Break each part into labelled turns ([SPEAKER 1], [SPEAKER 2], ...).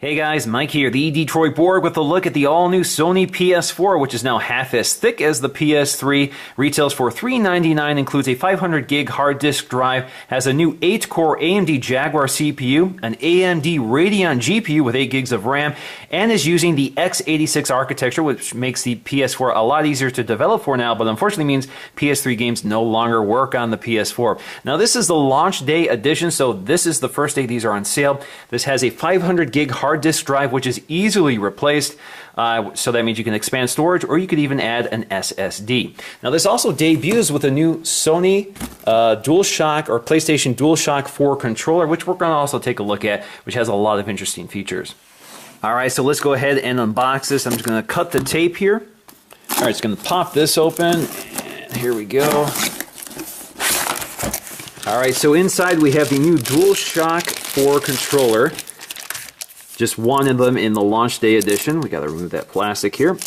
[SPEAKER 1] Hey guys, Mike here, the Detroit Borg, with a look at the all-new Sony PS4, which is now half as thick as the PS3, retails for $399, includes a 500 gig hard disk drive, has a new 8-core AMD Jaguar CPU, an AMD Radeon GPU with 8 gigs of RAM, and is using the x86 architecture, which makes the PS4 a lot easier to develop for now, but unfortunately means PS3 games no longer work on the PS4. Now this is the launch day edition, so this is the first day these are on sale. This has a 500 gig hard disk drive, which is easily replaced, so that means you can expand storage, or you could even add an SSD. Now this also debuts with a new Sony DualShock or PlayStation DualShock 4 controller, which we're going to also take a look at, which has a lot of interesting features. Alright, so let's go ahead and unbox this. I'm just going to cut the tape here. Alright, just going to pop this open, and here we go. Alright, so inside we have the new DualShock 4 controller. Just one of them in the launch day edition. We got to remove that plastic here.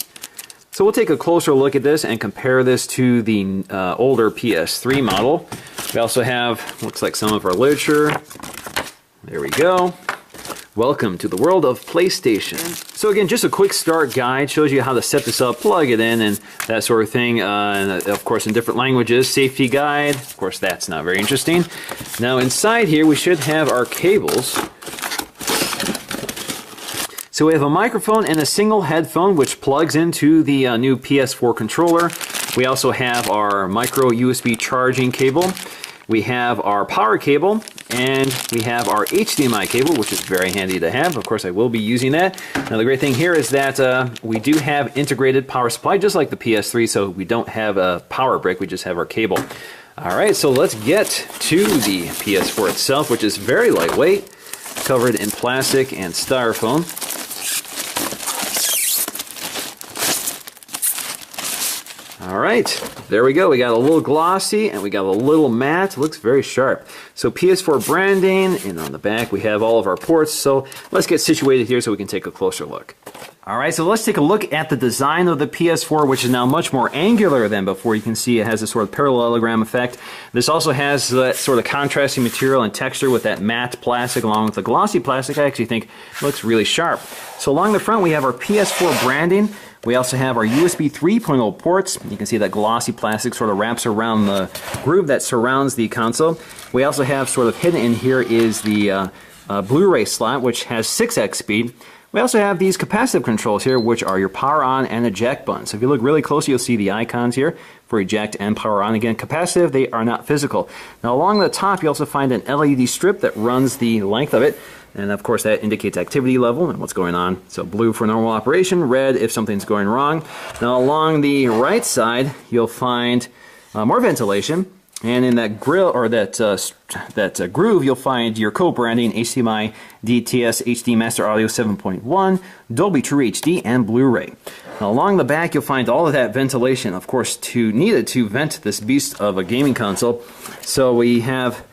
[SPEAKER 1] So we'll take a closer look at this and compare this to the older PS3 model. We also have, looks like, some of our literature. There we go. Welcome to the world of PlayStation. So again, just a quick start guide, shows you how to set this up, plug it in, and that sort of thing. And of course in different languages. Safety guide, of course that's not very interesting. Now inside here we should have our cables. So we have a microphone and a single headphone which plugs into the new PS4 controller. We also have our micro USB charging cable. We have our power cable, and we have our HDMI cable, which is very handy to have. Of course, I will be using that. Now the great thing here is that we do have integrated power supply, just like the PS3, so we don't have a power brick, we just have our cable. Alright, so let's get to the PS4 itself, which is very lightweight, covered in plastic and styrofoam. Alright, there we go. We got a little glossy and we got a little matte. Looks very sharp. So PS4 branding, and on the back we have all of our ports. So let's get situated here so we can take a closer look. Alright, so let's take a look at the design of the PS4, which is now much more angular than before. You can see it has a sort of parallelogram effect. This also has that sort of contrasting material and texture with that matte plastic along with the glossy plastic. I actually think it looks really sharp. So along the front we have our PS4 branding. We also have our USB 3.0 ports. You can see that glossy plastic sort of wraps around the groove that surrounds the console. We also have, sort of hidden in here, is the Blu-ray slot, which has 6x speed. We also have these capacitive controls here, which are your power on and eject buttons. So if you look really closely, you'll see the icons here for eject and power on. Again, capacitive, they are not physical. Now along the top, you also find an LED strip that runs the length of it. And of course that indicates activity level and what's going on. So blue for normal operation, red if something's going wrong. Now along the right side you'll find more ventilation, and in that grill, or that groove, you'll find your co-branding HDMI, DTS, HD Master Audio 7.1, Dolby True HD, and Blu-ray. Now along the back you'll find all of that ventilation, of course, needed to vent this beast of a gaming console. So we have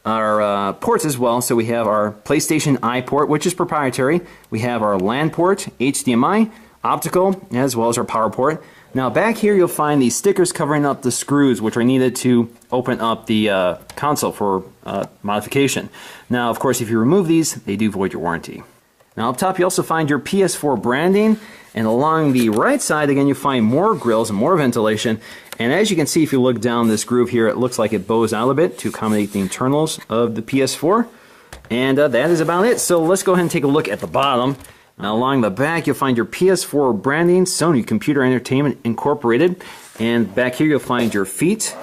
[SPEAKER 1] our ports as well. So we have our PlayStation I port, which is proprietary. We have our LAN port, HDMI, optical, as well as our power port. Now back here you'll find these stickers covering up the screws, which are needed to open up the console for modification. Now of course if you remove these, they do void your warranty. Now up top you also find your PS4 branding, and along the right side again you find more grills and more ventilation. And as you can see, if you look down this groove here, it looks like it bows out a bit to accommodate the internals of the PS4. And that is about it. So let's go ahead and take a look at the bottom. Now along the back you'll find your PS4 branding, Sony Computer Entertainment Incorporated. And back here you'll find your feet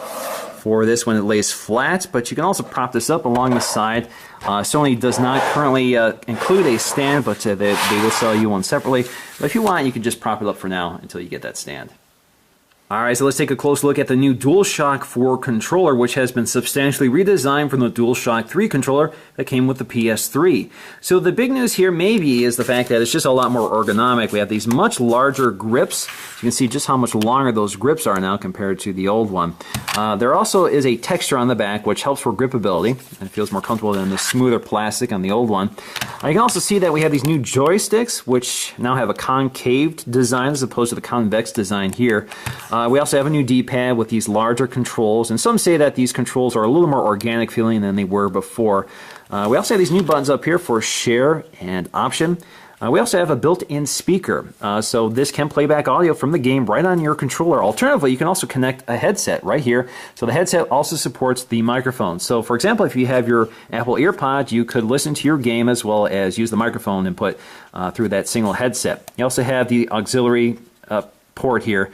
[SPEAKER 1] for this when it lays flat, but you can also prop this up along the side. Sony does not currently include a stand, but they will sell you one separately. But if you want, you can just prop it up for now until you get that stand. Alright, so let's take a close look at the new DualShock 4 controller, which has been substantially redesigned from the DualShock 3 controller that came with the PS3. So the big news here maybe is the fact that it's just a lot more ergonomic. We have these much larger grips. You can see just how much longer those grips are now compared to the old one. There also is a texture on the back which helps for gripability and feels more comfortable than the smoother plastic on the old one. You can also see that we have these new joysticks, which now have a concaved design as opposed to the convex design here. We also have a new D-pad with these larger controls, and some say that these controls are a little more organic feeling than they were before. We also have these new buttons up here for share and option. We also have a built-in speaker, so this can play back audio from the game right on your controller. Alternatively, you can also connect a headset right here. So the headset also supports the microphone. So for example, if you have your Apple EarPod, you could listen to your game as well as use the microphone input through that single headset. You also have the auxiliary port here,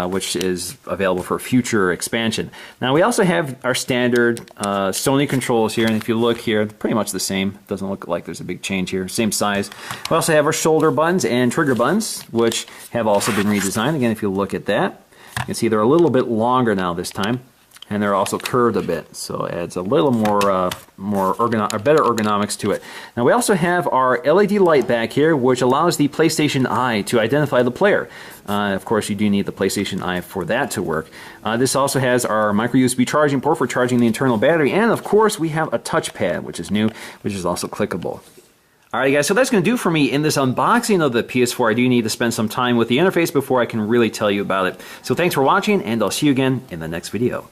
[SPEAKER 1] which is available for future expansion. Now we also have our standard Sony controls here, and if you look here, pretty much the same. Doesn't look like there's a big change here. Same size. We also have our shoulder buttons and trigger buttons, which have also been redesigned. Again, if you look at that, you can see they're a little bit longer now this time, and they're also curved a bit, so it adds a little more better ergonomics to it. Now we also have our LED light back here, which allows the PlayStation Eye to identify the player. Of course, you do need the PlayStation Eye for that to work. This also has our micro USB charging port for charging the internal battery, and of course we have a touchpad, which is new, which is also clickable. Alright guys, so that's going to do for me in this unboxing of the PS4. I do need to spend some time with the interface before I can really tell you about it. So thanks for watching, and I'll see you again in the next video.